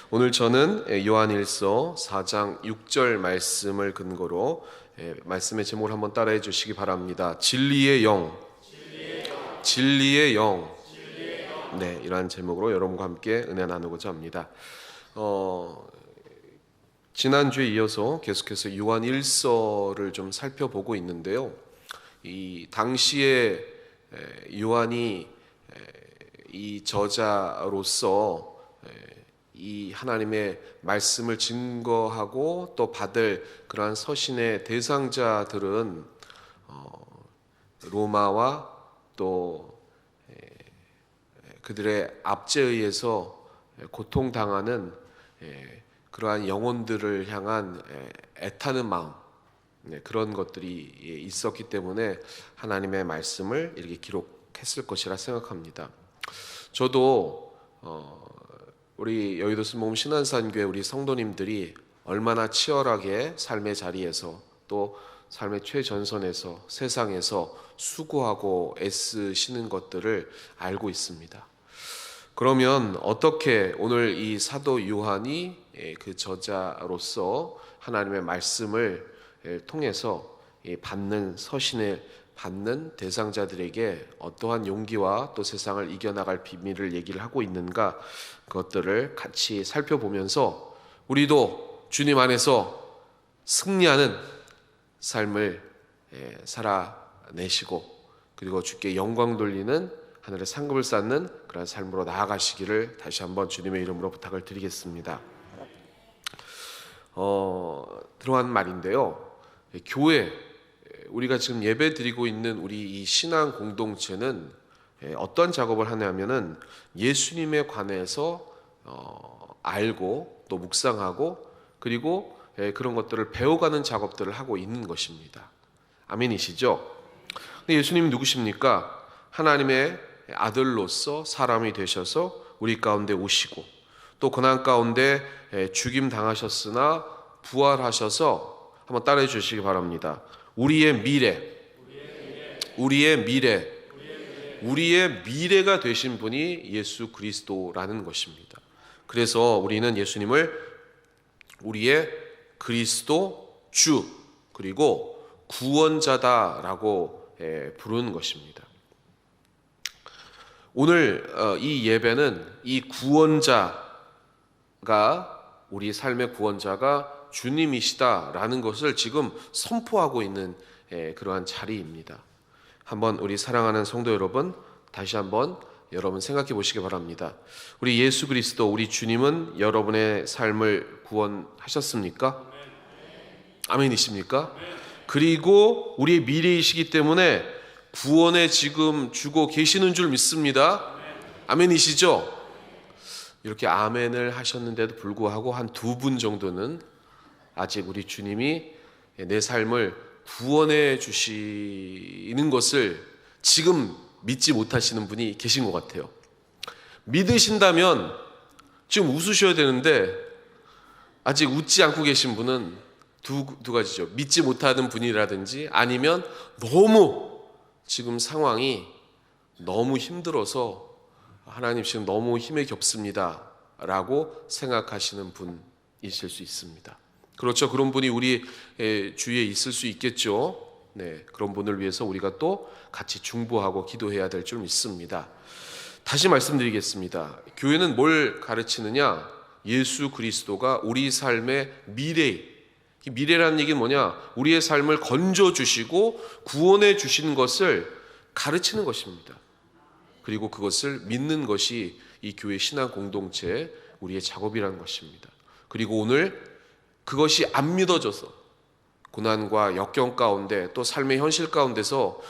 오늘 저는 요한일서 4장 6절 말씀을 근거로 말씀의 제목을 한번 따라해 주시기 바랍니다. 진리의 영, 진리의 영. 네, 이러한 제목으로 여러분과 함께 은혜 나누고자 합니다. 지난주에 이어서 계속해서 요한일서를 좀 살펴보고 있는데요. 이 당시에 요한이 이 저자로서 이 하나님의 말씀을 증거하고 또 받을 그러한 서신의 대상자들은 로마와 또 그들의 압제에 의해서 고통당하는 그러한 영혼들을 향한 애타는 마음, 그런 것들이 있었기 때문에 하나님의 말씀을 이렇게 기록했을 것이라 생각합니다. 저도 우리 여의도 순복음 신안산교회 우리 성도님들이 얼마나 치열하게 삶의 자리에서 또 삶의 최전선에서 세상에서 수고하고 애쓰시는 것들을 알고 있습니다. 그러면 어떻게 오늘 이 사도 요한이 그 저자로서 하나님의 말씀을 통해서 받는 서신을 받는 대상자들에게 어떠한 용기와 또 세상을 이겨나갈 비밀을 얘기를 하고 있는가, 그것들을 같이 살펴보면서 우리도 주님 안에서 승리하는 삶을 살아내시고 그리고 주께 영광 돌리는 하늘의 상급을 쌓는 그런 삶으로 나아가시기를 다시 한번 주님의 이름으로 부탁을 드리겠습니다. 들어간 말인데요. 교회, 우리가 지금 예배 드리고 있는 우리 이 신앙 공동체는 어떤 작업을 하냐면은 예수님에 관해서 알고 또 묵상하고 그리고 그런 것들을 배워가는 작업들을 하고 있는 것입니다. 아멘이시죠? 근데 예수님 누구십니까? 하나님의 아들로서 사람이 되셔서 우리 가운데 오시고 또 고난 가운데 죽임 당하셨으나 부활하셔서 한번 따라해 주시기 바랍니다. 우리의 미래가 되신 분이 예수 그리스도라는 것입니다. 그래서 우리는 예수님을 우리의 그리스도 주 그리고 구원자다라고 부르는 것입니다. 오늘 이 예배는 이 구원자가, 우리 삶의 구원자가 주님이시다라는 것을 지금 선포하고 있는 그러한 자리입니다. 한번 우리 사랑하는 성도 여러분, 다시 한번 여러분 생각해 보시기 바랍니다. 우리 예수 그리스도, 우리 주님은 여러분의 삶을 구원하셨습니까? 아멘이십니까? 그리고 우리의 미래이시기 때문에 구원에 지금 주고 계시는 줄 믿습니다. 아멘이시죠? 이렇게 아멘을 하셨는데도 불구하고 한 두 분 정도는 아직 우리 주님이 내 삶을 구원해 주시는 것을 지금 믿지 못하시는 분이 계신 것 같아요. 믿으신다면 지금 웃으셔야 되는데 아직 웃지 않고 계신 분은 두 가지죠. 믿지 못하는 분이라든지 아니면 너무 지금 상황이 너무 힘들어서 하나님 지금 너무 힘에 겹습니다 라고 생각하시는 분이실 수 있습니다. 그렇죠. 그런 분이 우리 주위에 있을 수 있겠죠. 네, 그런 분을 위해서 우리가 또 같이 중보하고 기도해야 될 줄 믿습니다. 다시 말씀드리겠습니다. 교회는 뭘 가르치느냐? 예수 그리스도가 우리 삶의 미래라는 얘기는 뭐냐? 우리의 삶을 건져주시고 구원해 주시는 것을 가르치는 것입니다. 그리고 그것을 믿는 것이 이 교회 신앙 공동체 우리의 작업이라는 것입니다. 그리고 오늘 그것이 안 믿어져서 고난과 역경 가운데 또 삶의 현실 가운데서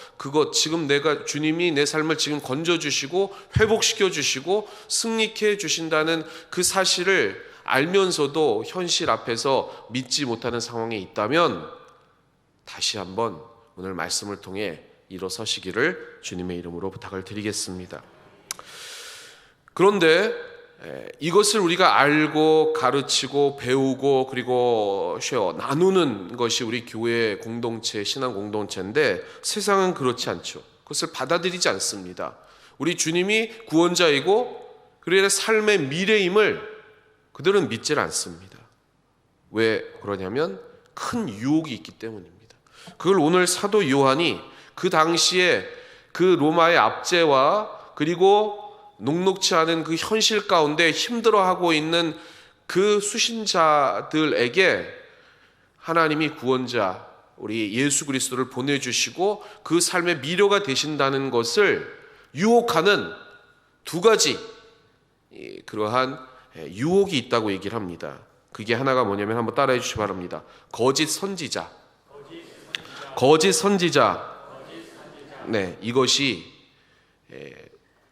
지금 주님이 내 삶을 지금 건져주시고 회복시켜주시고 승리케 해주신다는 그 사실을 알면서도 현실 앞에서 믿지 못하는 상황에 있다면 다시 한번 오늘 말씀을 통해 일어서시기를 주님의 이름으로 부탁을 드리겠습니다. 그런데 이것을 우리가 알고 가르치고 배우고 그리고 나누는 것이 우리 교회 공동체, 신앙 공동체인데 세상은 그렇지 않죠. 그것을 받아들이지 않습니다. 우리 주님이 구원자이고 그의 삶의 미래임을 그들은 믿질 않습니다. 왜 그러냐면 큰 유혹이 있기 때문입니다. 그걸 오늘 사도 요한이 그 당시에 그 로마의 압제와 그리고 녹록치 않은 그 현실 가운데 힘들어하고 있는 그 수신자들에게 하나님이 구원자 우리 예수 그리스도를 보내주시고 그 삶의 미료가 되신다는 것을 유혹하는 두 가지 그러한 유혹이 있다고 얘기를 합니다. 그게 하나가 뭐냐면 한번 따라해 주시기 바랍니다. 거짓 선지자. 네, 이것이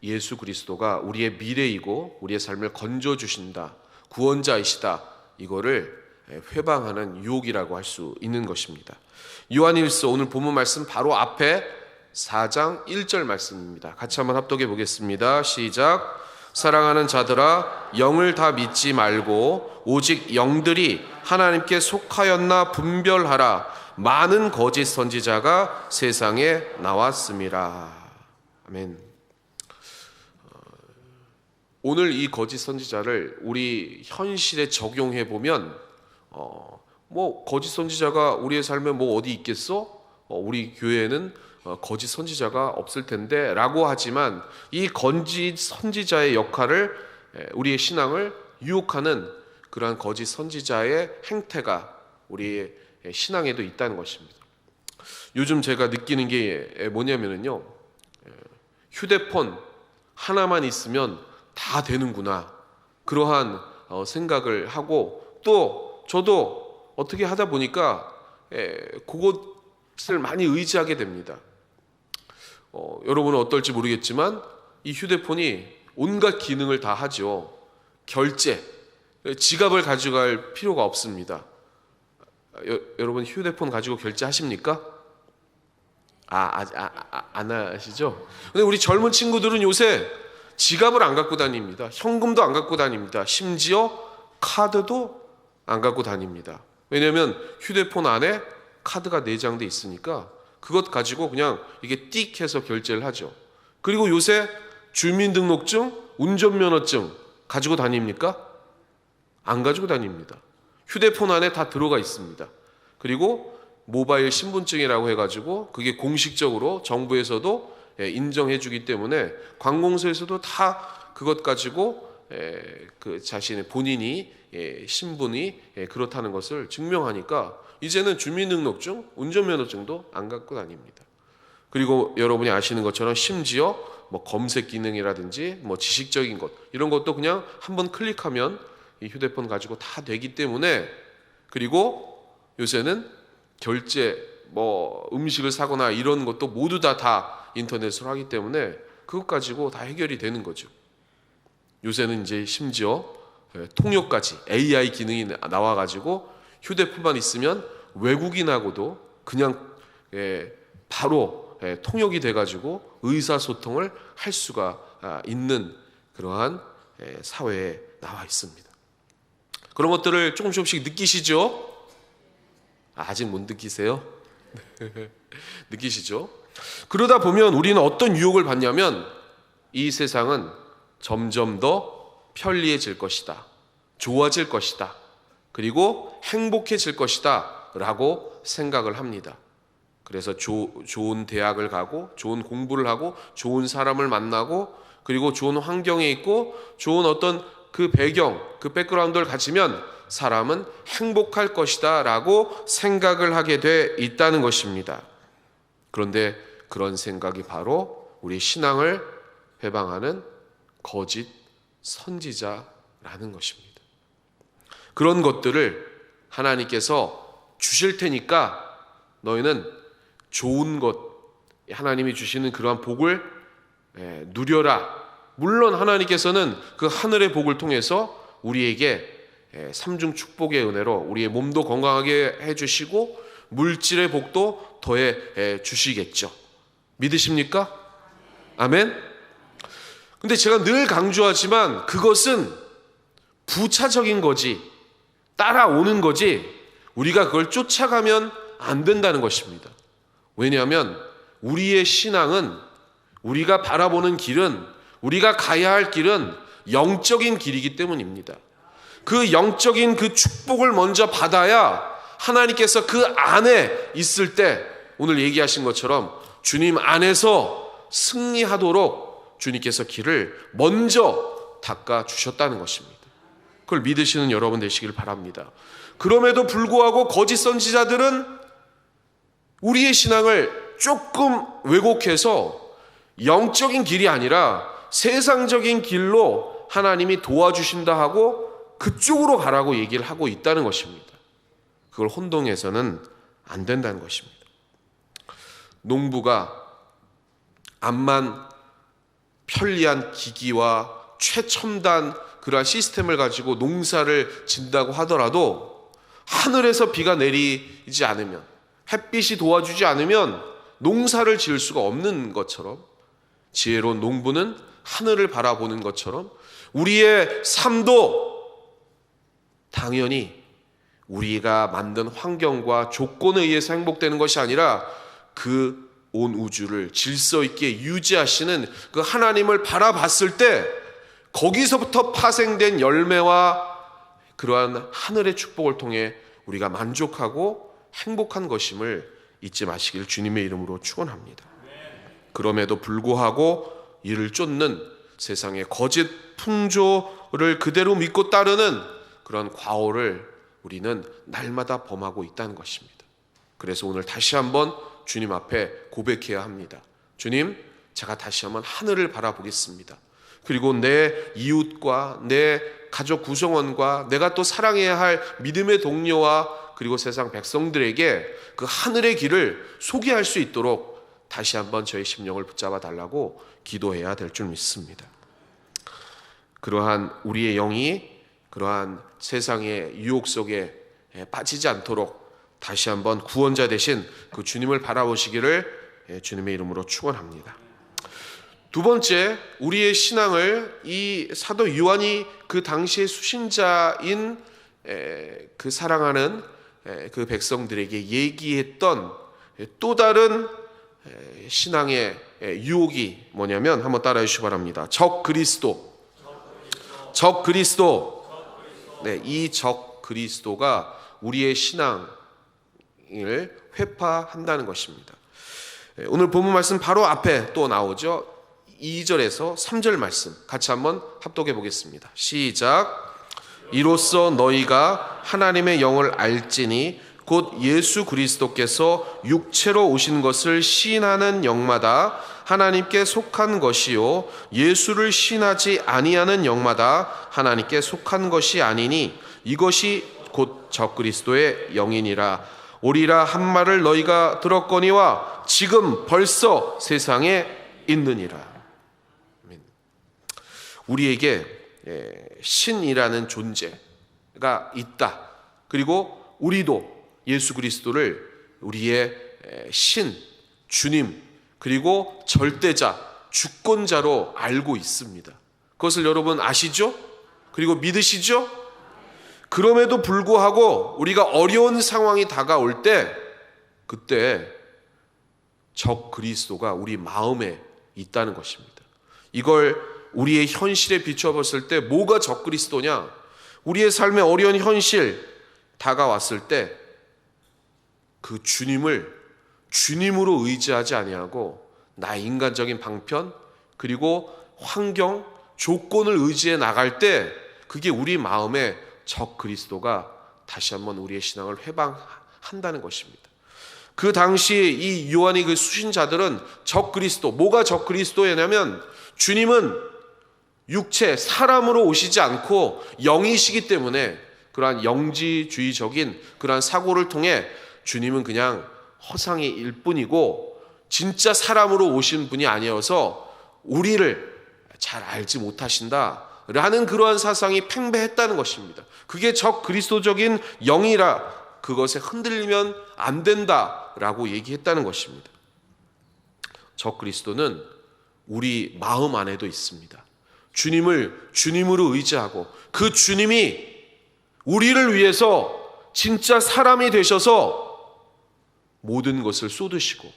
예수 그리스도가 우리의 미래이고 우리의 삶을 건져주신다, 구원자이시다, 이거를 회방하는 유혹이라고 할 수 있는 것입니다. 요한일서 오늘 본문 말씀 바로 앞에 4장 1절 말씀입니다. 같이 한번 합독해 보겠습니다. 시작. 사랑하는 자들아, 영을 다 믿지 말고 오직 영들이 하나님께 속하였나 분별하라. 많은 거짓 선지자가 세상에 나왔음이라. 아멘. 오늘 이 거짓 선지자를 우리 현실에 적용해 보면 뭐 거짓 선지자가 우리의 삶에 뭐 어디 있겠어? 우리 교회에는 거짓 선지자가 없을 텐데 라고 하지만 이 거짓 선지자의 역할을 우리의 신앙을 유혹하는 그러한 거짓 선지자의 행태가 우리의 신앙에도 있다는 것입니다. 요즘 제가 느끼는 게 뭐냐면요, 휴대폰 하나만 있으면 다 되는구나, 그러한 생각을 하고, 또 저도 어떻게 하다 보니까 그것을 많이 의지하게 됩니다. 여러분은 어떨지 모르겠지만 이 휴대폰이 온갖 기능을 다 하죠. 결제, 지갑을 가져갈 필요가 없습니다. 여러분 휴대폰 가지고 결제하십니까? 안 하시죠? 근데 우리 젊은 친구들은 요새 지갑을 안 갖고 다닙니다. 현금도 안 갖고 다닙니다. 심지어 카드도 안 갖고 다닙니다. 왜냐하면 휴대폰 안에 카드가 내장돼 있으니까 그것 가지고 그냥 이게 띡 해서 결제를 하죠. 그리고 요새 주민등록증, 운전면허증 가지고 다닙니까? 안 가지고 다닙니다. 휴대폰 안에 다 들어가 있습니다. 그리고 모바일 신분증이라고 해가지고 그게 공식적으로 정부에서도 인정해 주기 때문에 관공서에서도 다 그것 가지고 그 자신의 본인이 신분이 그렇다는 것을 증명하니까 이제는 주민등록증, 운전면허증도 안 갖고 다닙니다. 그리고 여러분이 아시는 것처럼 심지어 뭐 검색 기능이라든지 뭐 지식적인 것 이런 것도 그냥 한번 클릭하면 이 휴대폰 가지고 다 되기 때문에, 그리고 요새는 결제 뭐 음식을 사거나 이런 것도 모두 다 인터넷으로 하기 때문에 그것 가지고 다 해결이 되는 거죠. 요새는 이제 심지어 통역까지 AI 기능이 나와가지고 휴대폰만 있으면 외국인하고도 그냥 바로 통역이 돼가지고 의사소통을 할 수가 있는 그러한 사회에 나와 있습니다. 그런 것들을 조금씩 느끼시죠? 아직 못 느끼세요? 느끼시죠? 그러다 보면 우리는 어떤 유혹을 받냐면 이 세상은 점점 더 편리해질 것이다, 좋아질 것이다, 그리고 행복해질 것이다 라고 생각을 합니다. 그래서 좋은 대학을 가고 좋은 공부를 하고 좋은 사람을 만나고 그리고 좋은 환경에 있고 좋은 어떤 그 배경, 그 백그라운드를 가지면 사람은 행복할 것이다 라고 생각을 하게 돼 있다는 것입니다. 그런데 그런 생각이 바로 우리 신앙을 회방하는 거짓 선지자라는 것입니다. 그런 것들을 하나님께서 주실 테니까 너희는 좋은 것, 하나님이 주시는 그러한 복을 누려라. 물론 하나님께서는 그 하늘의 복을 통해서 우리에게 삼중 축복의 은혜로 우리의 몸도 건강하게 해주시고 물질의 복도 더해 주시겠죠. 믿으십니까? 아멘. 근데 제가 늘 강조하지만 그것은 부차적인 거지, 따라오는 거지, 우리가 그걸 쫓아가면 안 된다는 것입니다. 왜냐하면 우리의 신앙은, 우리가 바라보는 길은, 우리가 가야 할 길은 영적인 길이기 때문입니다. 그 영적인 그 축복을 먼저 받아야 하나님께서 그 안에 있을 때 오늘 얘기하신 것처럼 주님 안에서 승리하도록 주님께서 길을 먼저 닦아 주셨다는 것입니다. 그걸 믿으시는 여러분 되시길 바랍니다. 그럼에도 불구하고 거짓 선지자들은 우리의 신앙을 조금 왜곡해서 영적인 길이 아니라 세상적인 길로 하나님이 도와주신다 하고 그쪽으로 가라고 얘기를 하고 있다는 것입니다. 그걸 혼동해서는 안 된다는 것입니다. 농부가 암만 편리한 기기와 최첨단 그러한 시스템을 가지고 농사를 짓는다고 하더라도 하늘에서 비가 내리지 않으면, 햇빛이 도와주지 않으면 농사를 지을 수가 없는 것처럼, 지혜로운 농부는 하늘을 바라보는 것처럼 우리의 삶도 당연히 우리가 만든 환경과 조건에 의해서 행복되는 것이 아니라 그 온 우주를 질서 있게 유지하시는 그 하나님을 바라봤을 때 거기서부터 파생된 열매와 그러한 하늘의 축복을 통해 우리가 만족하고 행복한 것임을 잊지 마시길 주님의 이름으로 축원합니다. 그럼에도 불구하고 이를 쫓는 세상의 거짓 풍조를 그대로 믿고 따르는 그런 과오를 우리는 날마다 범하고 있다는 것입니다. 그래서 오늘 다시 한번 주님 앞에 고백해야 합니다. 주님, 제가 다시 한번 하늘을 바라보겠습니다. 그리고 내 이웃과 내 가족 구성원과 내가 또 사랑해야 할 믿음의 동료와 그리고 세상 백성들에게 그 하늘의 길을 소개할 수 있도록 다시 한번 저의 심령을 붙잡아 달라고 기도해야 될 줄 믿습니다. 그러한 우리의 영이 그러한 세상의 유혹 속에 빠지지 않도록 다시 한번 구원자 되신 그 주님을 바라보시기를 주님의 이름으로 축원합니다. 두 번째, 우리의 신앙을 이 사도 요한이 그 당시의 수신자인 그 사랑하는 그 백성들에게 얘기했던 또 다른 신앙의 유혹이 뭐냐면 한번 따라해 주시기 바랍니다. 적 그리스도. 네, 이 적 그리스도가 우리의 신앙을 회파한다는 것입니다. 오늘 본문 말씀 바로 앞에 또 나오죠. 2절에서 3절 말씀 같이 한번 합독해 보겠습니다. 시작. 이로써 너희가 하나님의 영을 알지니 곧 예수 그리스도께서 육체로 오신 것을 시인하는 영마다 하나님께 속한 것이요 예수를 시인하지 아니하는 영마다 하나님께 속한 것이 아니니 이것이 곧 적그리스도의 영이니라. 오리라 한 말을 너희가 들었거니와 지금 벌써 세상에 있느니라. 우리에게 신이라는 존재가 있다. 그리고 우리도 예수 그리스도를 우리의 신, 주님, 그리고 절대자, 주권자로 알고 있습니다. 그것을 여러분 아시죠? 그리고 믿으시죠? 그럼에도 불구하고 우리가 어려운 상황이 다가올 때 그때 적 그리스도가 우리 마음에 있다는 것입니다. 이걸 우리의 현실에 비춰봤을 때 뭐가 적 그리스도냐? 우리의 삶의 어려운 현실 다가왔을 때 그 주님을 주님으로 의지하지 아니하고 나의 인간적인 방편 그리고 환경, 조건을 의지해 나갈 때 그게 우리 마음에 적 그리스도가 다시 한번 우리의 신앙을 회방한다는 것입니다. 그 당시 이 요한이 그 수신자들은 적 그리스도, 뭐가 적 그리스도였냐면 주님은 육체, 사람으로 오시지 않고 영이시기 때문에 그러한 영지주의적인 그러한 사고를 통해 주님은 그냥 허상일 뿐이고 진짜 사람으로 오신 분이 아니어서 우리를 잘 알지 못하신다라는 그러한 사상이 팽배했다는 것입니다. 그게 적 그리스도적인 영이라 그것에 흔들리면 안 된다라고 얘기했다는 것입니다. 적 그리스도는 우리 마음 안에도 있습니다. 주님을 주님으로 의지하고 그 주님이 우리를 위해서 진짜 사람이 되셔서 모든 것을 쏟으시고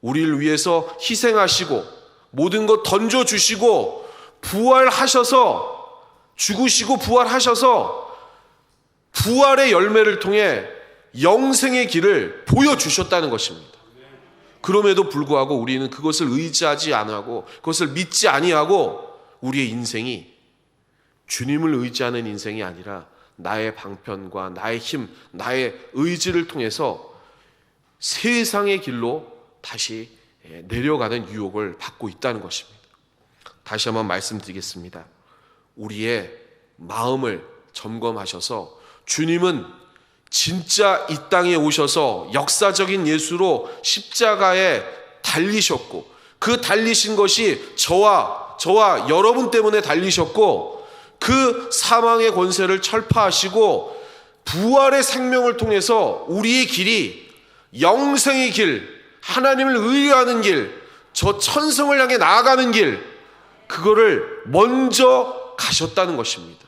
우리를 위해서 희생하시고 모든 것 던져주시고 부활하셔서 죽으시고 부활하셔서 부활의 열매를 통해 영생의 길을 보여주셨다는 것입니다. 그럼에도 불구하고 우리는 그것을 의지하지 아니하고 그것을 믿지 아니하고 우리의 인생이 주님을 의지하는 인생이 아니라 나의 방편과 나의 힘, 나의 의지를 통해서 세상의 길로 다시 내려가는 유혹을 받고 있다는 것입니다. 다시 한번 말씀드리겠습니다. 우리의 마음을 점검하셔서 주님은 진짜 이 땅에 오셔서 역사적인 예수로 십자가에 달리셨고 그 달리신 것이 저와 여러분 때문에 달리셨고 그 사망의 권세를 철파하시고 부활의 생명을 통해서 우리의 길이 영생의 길, 하나님을 의뢰하는 길, 저 천성을 향해 나아가는 길, 그거를 먼저 가셨다는 것입니다.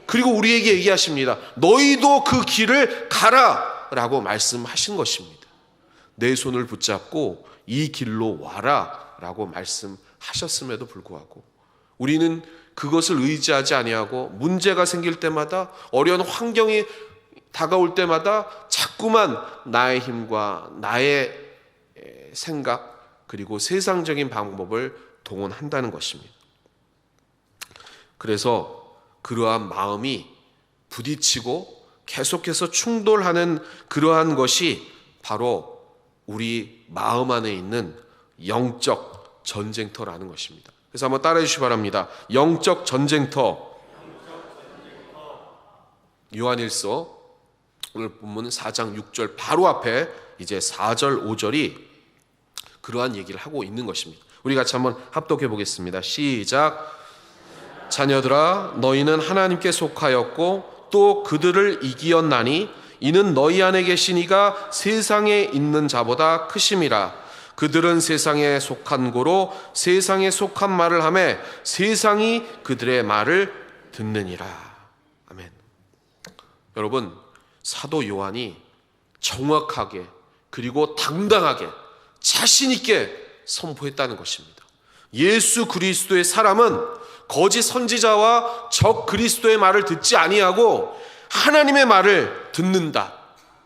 그리고 우리에게 얘기하십니다. 너희도 그 길을 가라 라고 말씀하신 것입니다. 내 손을 붙잡고 이 길로 와라 라고 말씀하셨음에도 불구하고 우리는 그것을 의지하지 아니하고 문제가 생길 때마다 어려운 환경이 다가올 때마다 자꾸만 나의 힘과 나의 생각 그리고 세상적인 방법을 동원한다는 것입니다. 그래서 그러한 마음이 부딪히고 계속해서 충돌하는 그러한 것이 바로 우리 마음 안에 있는 영적 전쟁터라는 것입니다. 그래서 한번 따라해 주시기 바랍니다. 영적 전쟁터. 요한일서 오늘 본문 4장 6절 바로 앞에 이제 4절 5절이 그러한 얘기를 하고 있는 것입니다. 우리 같이 한번 합독해 보겠습니다. 시작. 자녀들아 너희는 하나님께 속하였고 또 그들을 이기었나니 이는 너희 안에 계신 이가 세상에 있는 자보다 크심이라. 그들은 세상에 속한 고로 세상에 속한 말을 하매 세상이 그들의 말을 듣느니라. 아멘. 여러분, 사도 요한이 정확하게 그리고 당당하게 자신 있게 선포했다는 것입니다. 예수 그리스도의 사람은 거짓 선지자와 적 그리스도의 말을 듣지 아니하고 하나님의 말을 듣는다.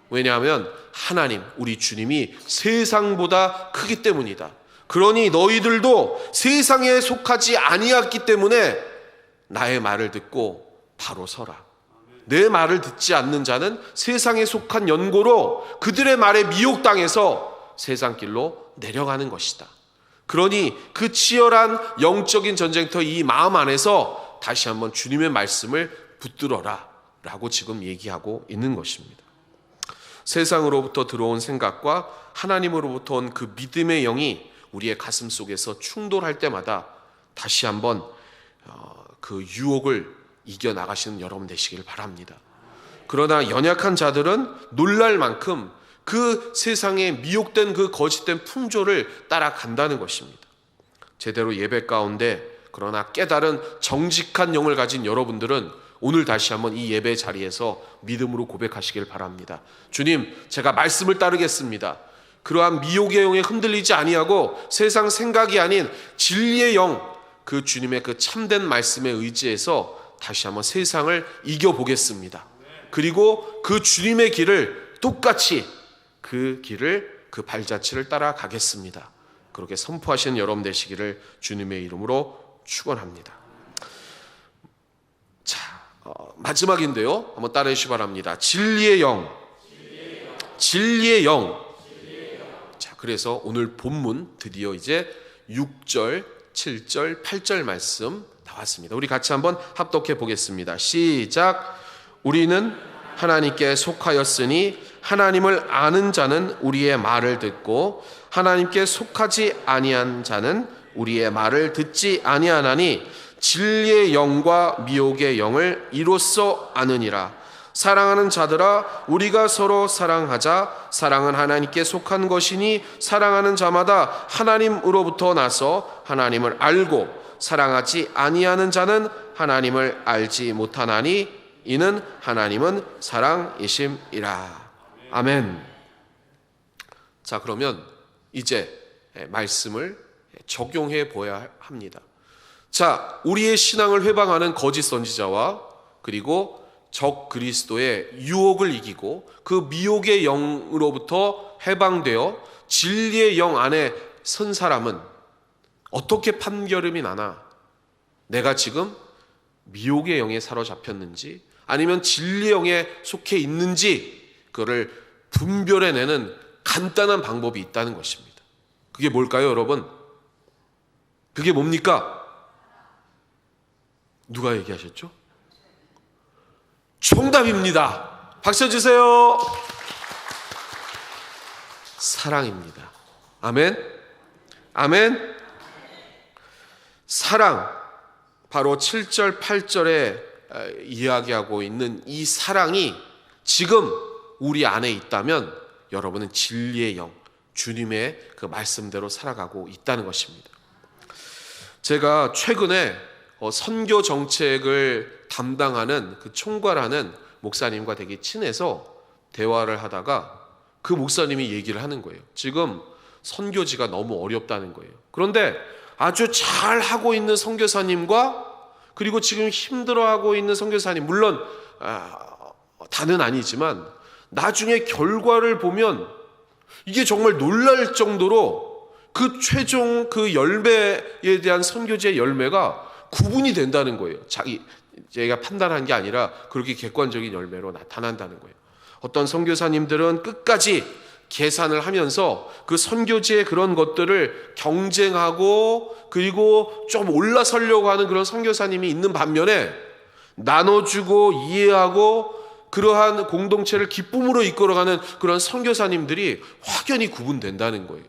왜냐하면 하나님, 우리 주님이 세상보다 크기 때문이다. 그러니 너희들도 세상에 속하지 아니했기 때문에 나의 말을 듣고 바로 서라. 내 말을 듣지 않는 자는 세상에 속한 연고로 그들의 말에 미혹당해서 세상 길로 내려가는 것이다. 그러니 그 치열한 영적인 전쟁터 이 마음 안에서 다시 한번 주님의 말씀을 붙들어라 라고 지금 얘기하고 있는 것입니다. 세상으로부터 들어온 생각과 하나님으로부터 온 그 믿음의 영이 우리의 가슴 속에서 충돌할 때마다 다시 한번 그 유혹을 이겨나가시는 여러분 되시길 바랍니다. 그러나 연약한 자들은 놀랄 만큼 그 세상에 미혹된 그 거짓된 풍조를 따라간다는 것입니다. 제대로 예배 가운데 그러나 깨달은 정직한 영을 가진 여러분들은 오늘 다시 한번 이 예배 자리에서 믿음으로 고백하시길 바랍니다. 주님, 제가 말씀을 따르겠습니다. 그러한 미혹의 영에 흔들리지 아니하고 세상 생각이 아닌 진리의 영, 그 주님의 그 참된 말씀에 의지해서 다시 한번 세상을 이겨보겠습니다. 그리고 그 주님의 길을 똑같이 그 길을 그 발자취를 따라가겠습니다. 그렇게 선포하시는 여러분 되시기를 주님의 이름으로 축원합니다. 자, 마지막인데요. 한번 따라해 주시기 바랍니다. 진리의 영. 진리의 영. 자, 그래서 오늘 본문 드디어 이제 6절, 7절, 8절 말씀 나왔습니다. 우리 같이 한번 합독해 보겠습니다. 시작. 우리는 하나님께 속하였으니 하나님을 아는 자는 우리의 말을 듣고 하나님께 속하지 아니한 자는 우리의 말을 듣지 아니하나니 진리의 영과 미혹의 영을 이로써 아느니라. 사랑하는 자들아 우리가 서로 사랑하자. 사랑은 하나님께 속한 것이니 사랑하는 자마다 하나님으로부터 나서 하나님을 알고 사랑하지 아니하는 자는 하나님을 알지 못하나니 이는 하나님은 사랑이심이라. 아멘. 자, 그러면 이제 말씀을 적용해 보아야 합니다. 자, 우리의 신앙을 회방하는 거짓 선지자와 그리고 적 그리스도의 유혹을 이기고 그 미혹의 영으로부터 해방되어 진리의 영 안에 선 사람은 어떻게 판결음이 나나 내가 지금 미혹의 영에 사로잡혔는지 아니면 진리의 영에 속해 있는지 그거를 분별해내는 간단한 방법이 있다는 것입니다. 그게 뭘까요, 여러분? 그게 뭡니까? 누가 얘기하셨죠? 정답입니다. 박수 주세요. 사랑입니다. 아멘. 아멘. 사랑, 바로 7절 8절에 이야기하고 있는 이 사랑이 지금 우리 안에 있다면 여러분은 진리의 영, 주님의 그 말씀대로 살아가고 있다는 것입니다. 제가 최근에 선교 정책을 담당하는 그 총괄하는 목사님과 되게 친해서 대화를 하다가 그 목사님이 얘기를 하는 거예요. 지금 선교지가 너무 어렵다는 거예요. 그런데 아주 잘 하고 있는 선교사님과 그리고 지금 힘들어하고 있는 선교사님, 물론 다는 아니지만 나중에 결과를 보면 이게 정말 놀랄 정도로 그 최종 그 열매에 대한 선교지의 열매가 구분이 된다는 거예요. 제가 판단한 게 아니라 그렇게 객관적인 열매로 나타난다는 거예요. 어떤 선교사님들은 끝까지 계산을 하면서 그 선교지의 그런 것들을 경쟁하고 그리고 좀 올라서려고 하는 그런 선교사님이 있는 반면에 나눠주고 이해하고 그러한 공동체를 기쁨으로 이끌어가는 그런 선교사님들이 확연히 구분된다는 거예요.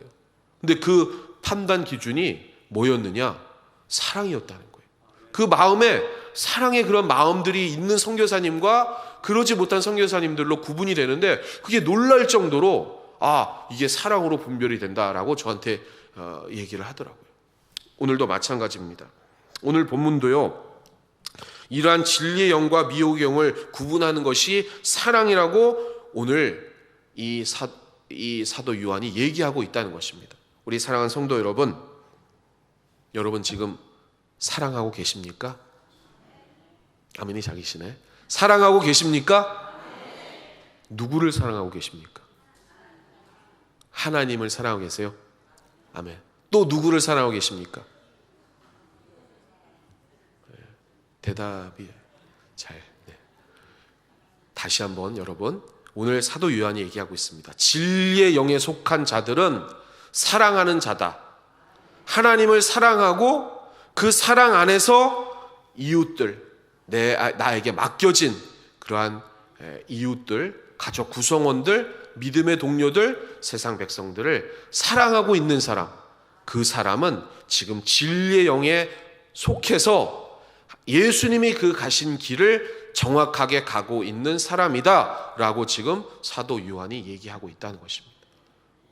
근데 그 판단 기준이 뭐였느냐? 사랑이었다는 거예요. 그 마음에 사랑의 그런 마음들이 있는 선교사님과 그러지 못한 선교사님들로 구분이 되는데 그게 놀랄 정도로 이게 사랑으로 분별이 된다라고 저한테 얘기를 하더라고요. 오늘도 마찬가지입니다. 오늘 본문도요. 이러한 진리의 영과 미혹의 영을 구분하는 것이 사랑이라고 오늘 이 사도 요한이 얘기하고 있다는 것입니다. 우리 사랑하는 성도 여러분, 여러분 지금 사랑하고 계십니까? 아멘이 작으시네. 사랑하고 계십니까? 누구를 사랑하고 계십니까? 하나님을 사랑하고 계세요? 아멘. 또 누구를 사랑하고 계십니까? 대답이 다시 한번 여러분, 오늘 사도 요한이 얘기하고 있습니다. 진리의 영에 속한 자들은 사랑하는 자다. 하나님을 사랑하고 그 사랑 안에서 이웃들, 나에게 맡겨진 그러한 이웃들, 가족 구성원들, 믿음의 동료들, 세상 백성들을 사랑하고 있는 사람, 그 사람은 지금 진리의 영에 속해서 예수님이 그 가신 길을 정확하게 가고 있는 사람이다 라고 지금 사도 요한이 얘기하고 있다는 것입니다.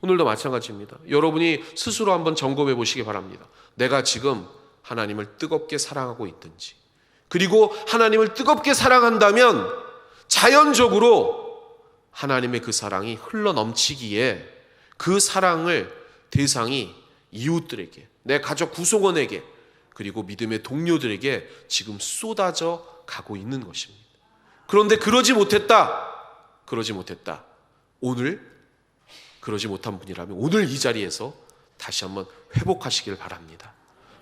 오늘도 마찬가지입니다. 여러분이 스스로 한번 점검해 보시기 바랍니다. 내가 지금 하나님을 뜨겁게 사랑하고 있든지, 그리고 하나님을 뜨겁게 사랑한다면 자연적으로 하나님의 그 사랑이 흘러넘치기에 그 사랑을 대상이 이웃들에게, 내 가족 구성원에게, 그리고 믿음의 동료들에게 지금 쏟아져 가고 있는 것입니다. 그런데 그러지 못했다. 오늘 그러지 못한 분이라면 오늘 이 자리에서 다시 한번 회복하시길 바랍니다.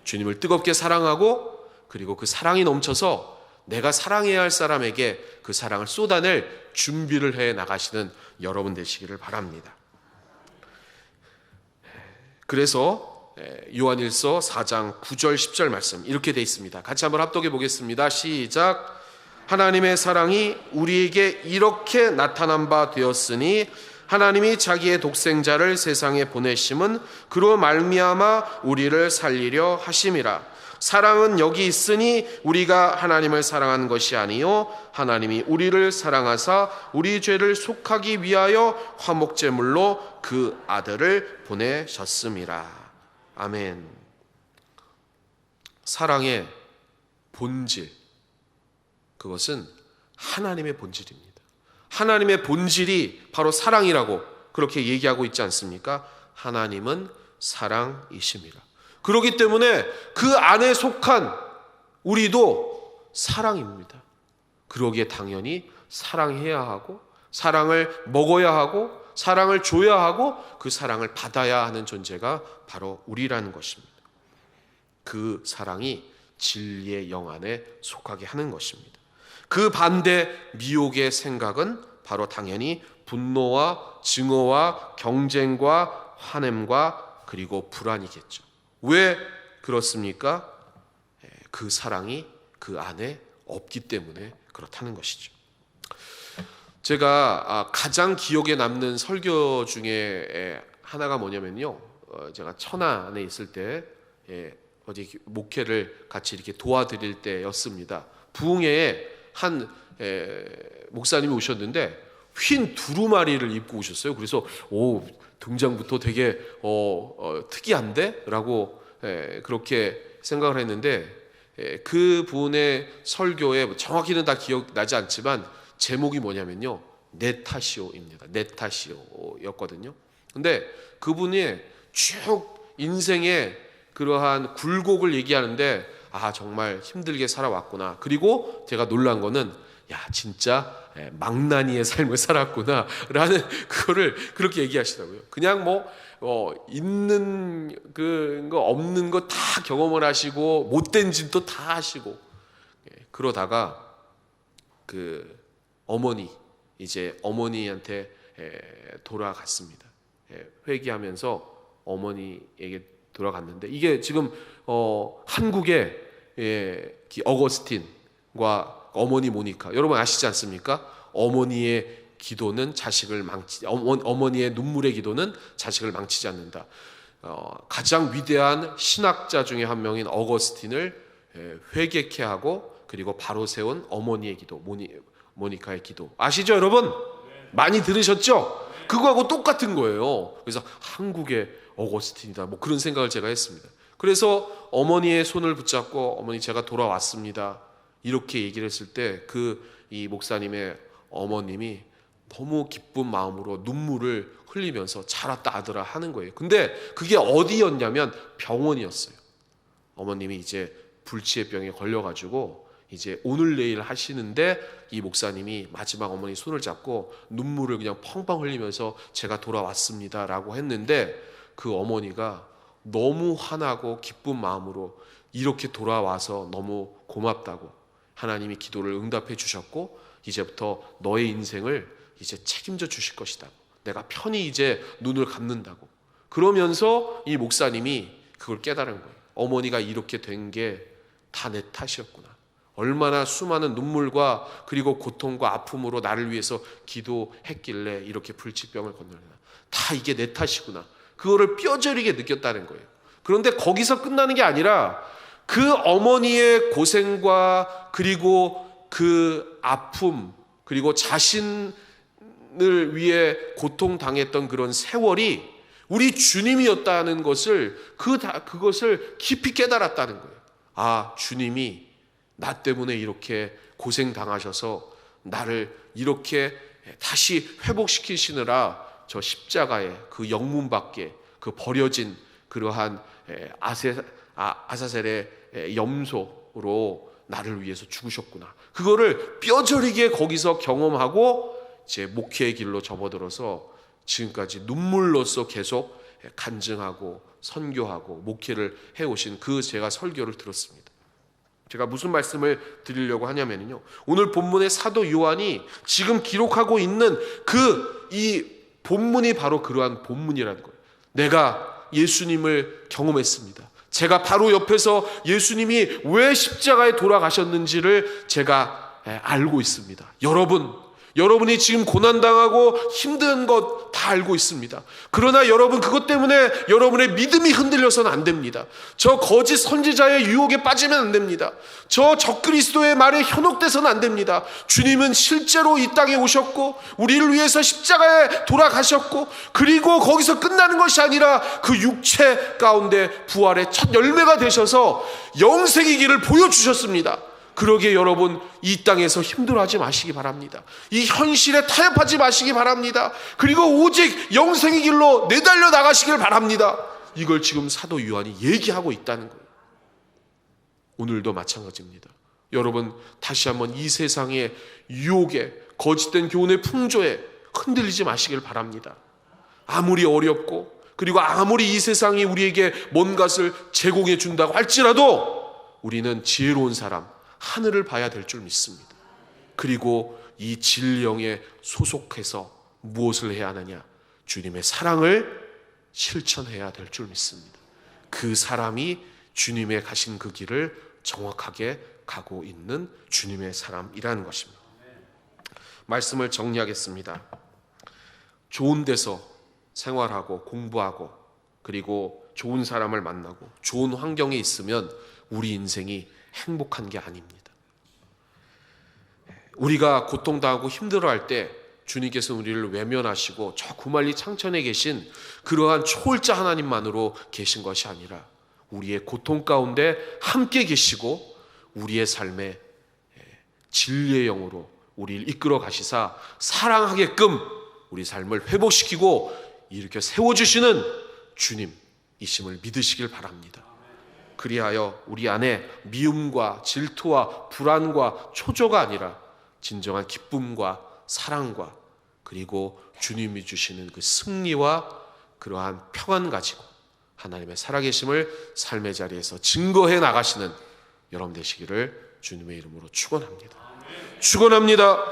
주님을 뜨겁게 사랑하고 그리고 그 사랑이 넘쳐서 내가 사랑해야 할 사람에게 그 사랑을 쏟아낼 준비를 해 나가시는 여러분 되시기를 바랍니다. 그래서 요한일서 4장 9절 10절 말씀 이렇게 되어 있습니다. 같이 한번 합독해 보겠습니다. 시작. 하나님의 사랑이 우리에게 이렇게 나타난 바 되었으니 하나님이 자기의 독생자를 세상에 보내심은 그로 말미암아 우리를 살리려 하심이라. 사랑은 여기 있으니 우리가 하나님을 사랑한 것이 아니요 하나님이 우리를 사랑하사 우리 죄를 속하기 위하여 화목제물로 그 아들을 보내셨음이라. 아멘. 사랑의 본질, 그것은 하나님의 본질입니다. 하나님의 본질이 바로 사랑이라고 그렇게 얘기하고 있지 않습니까? 하나님은 사랑이심이라. 그렇기 때문에 그 안에 속한 우리도 사랑입니다. 그러기에 당연히 사랑해야 하고, 사랑을 먹어야 하고, 사랑을 줘야 하고, 그 사랑을 받아야 하는 존재가 바로 우리라는 것입니다. 그 사랑이 진리의 영 안에 속하게 하는 것입니다. 그 반대 미혹의 생각은 바로 당연히 분노와 증오와 경쟁과 화냄과 그리고 불안이겠죠. 왜 그렇습니까? 그 사랑이 그 안에 없기 때문에 그렇다는 것이죠. 제가 가장 기억에 남는 설교 중에 하나가 뭐냐면요, 제가 천안에 있을 때 어디 목회를 같이 이렇게 도와드릴 때였습니다. 부흥회에 한 목사님이 오셨는데 흰 두루마리를 입고 오셨어요. 그래서 등장부터 되게 특이한데? 라고 그렇게 생각을 했는데, 그 분의 설교에 정확히는 다 기억나지 않지만 제목이 뭐냐면요, 내 탓이오입니다. 내 탓이오였거든요. 근데 그분이 쭉 인생의 그러한 굴곡을 얘기하는데, 정말 힘들게 살아왔구나. 그리고 제가 놀란 거는, 진짜 망나니의 삶을 살았구나 라는 그거를 그렇게 얘기하시더라고요. 그냥 있는 거 없는 거 다 경험을 하시고 못된 짓도 다 하시고, 그러다가 그 어머니한테 돌아갔습니다. 회개하면서 어머니에게 돌아갔는데, 이게 지금 한국의 어거스틴과 어머니 모니카, 여러분 아시지 않습니까? 어머니의 기도는 어머니의 눈물의 기도는 자식을 망치지 않는다. 가장 위대한 신학자 중에 한 명인 어거스틴을 회개케 하고, 그리고 바로 세운 어머니의 기도, 모니카의 기도, 아시죠 여러분? 많이 들으셨죠? 그거하고 똑같은 거예요. 그래서 한국의 어거스틴이다, 그런 생각을 제가 했습니다. 그래서 어머니의 손을 붙잡고, 어머니 제가 돌아왔습니다, 이렇게 얘기를 했을 때 이 목사님의 어머님이 너무 기쁜 마음으로 눈물을 흘리면서 잘 왔다 아들아 하는 거예요. 근데 그게 어디였냐면 병원이었어요. 어머님이 이제 불치의 병에 걸려가지고 이제 오늘 내일 하시는데, 이 목사님이 마지막 어머니 손을 잡고 눈물을 그냥 펑펑 흘리면서 제가 돌아왔습니다 라고 했는데, 그 어머니가 너무 화나고 기쁜 마음으로 이렇게 돌아와서 너무 고맙다고, 하나님이 기도를 응답해 주셨고 이제부터 너의 인생을 이제 책임져 주실 것이다, 내가 편히 이제 눈을 감는다고, 그러면서 이 목사님이 그걸 깨달은 거예요. 어머니가 이렇게 된 게 다 내 탓이었구나. 얼마나 수많은 눈물과 그리고 고통과 아픔으로 나를 위해서 기도했길래 이렇게 불치병을 건너려나, 다 이게 내 탓이구나. 그거를 뼈저리게 느꼈다는 거예요. 그런데 거기서 끝나는 게 아니라 그 어머니의 고생과 그리고 그 아픔, 그리고 자신을 위해 고통당했던 그런 세월이 우리 주님이었다는 것을, 그것을 깊이 깨달았다는 거예요. 주님이 나 때문에 이렇게 고생당하셔서 나를 이렇게 다시 회복시키시느라 저 십자가에 그 영문 밖에 그 버려진 그러한 아사셀의 염소로 나를 위해서 죽으셨구나. 그거를 뼈저리게 거기서 경험하고 제 목회의 길로 접어들어서 지금까지 눈물로써 계속 간증하고 선교하고 목회를 해오신 제가 설교를 들었습니다. 제가 무슨 말씀을 드리려고 하냐면요, 오늘 본문의 사도 요한이 지금 기록하고 있는 이 본문이 바로 그러한 본문이라는 거예요. 내가 예수님을 경험했습니다. 제가 바로 옆에서 예수님이 왜 십자가에 돌아가셨는지를 제가 알고 있습니다. 여러분이 지금 고난당하고 힘든 것 다 알고 있습니다. 그러나 여러분, 그것 때문에 여러분의 믿음이 흔들려서는 안 됩니다. 저 거짓 선지자의 유혹에 빠지면 안 됩니다. 저 적그리스도의 말에 현혹돼서는 안 됩니다. 주님은 실제로 이 땅에 오셨고 우리를 위해서 십자가에 돌아가셨고, 그리고 거기서 끝나는 것이 아니라 그 육체 가운데 부활의 첫 열매가 되셔서 영생의 길을 보여주셨습니다. 그러기에 여러분, 이 땅에서 힘들어하지 마시기 바랍니다. 이 현실에 타협하지 마시기 바랍니다. 그리고 오직 영생의 길로 내달려 나가시길 바랍니다. 이걸 지금 사도 요한이 얘기하고 있다는 거예요. 오늘도 마찬가지입니다. 여러분, 다시 한번 이 세상의 유혹에, 거짓된 교훈의 풍조에 흔들리지 마시길 바랍니다. 아무리 어렵고, 그리고 아무리 이 세상이 우리에게 뭔가를 제공해 준다고 할지라도 우리는 지혜로운 사람, 하늘을 봐야 될 줄 믿습니다. 그리고 이 진령에 소속해서 무엇을 해야 하느냐? 주님의 사랑을 실천해야 될 줄 믿습니다. 그 사람이 주님의 가신 그 길을 정확하게 가고 있는 주님의 사람이라는 것입니다. 말씀을 정리하겠습니다. 좋은 데서 생활하고 공부하고 그리고 좋은 사람을 만나고 좋은 환경에 있으면 우리 인생이 행복한 게 아닙니다. 우리가 고통당하고 힘들어할 때 주님께서는 우리를 외면하시고 저 구말리 창천에 계신 그러한 초월자 하나님만으로 계신 것이 아니라 우리의 고통 가운데 함께 계시고 우리의 삶에 진리의 영으로 우리를 이끌어 가시사 사랑하게끔 우리 삶을 회복시키고 이렇게 세워주시는 주님이심을 믿으시길 바랍니다. 그리하여 우리 안에 미움과 질투와 불안과 초조가 아니라 진정한 기쁨과 사랑과 그리고 주님이 주시는 그 승리와 그러한 평안 가지고 하나님의 살아계심을 삶의 자리에서 증거해 나가시는 여러분 되시기를 주님의 이름으로 축원합니다. 축원합니다.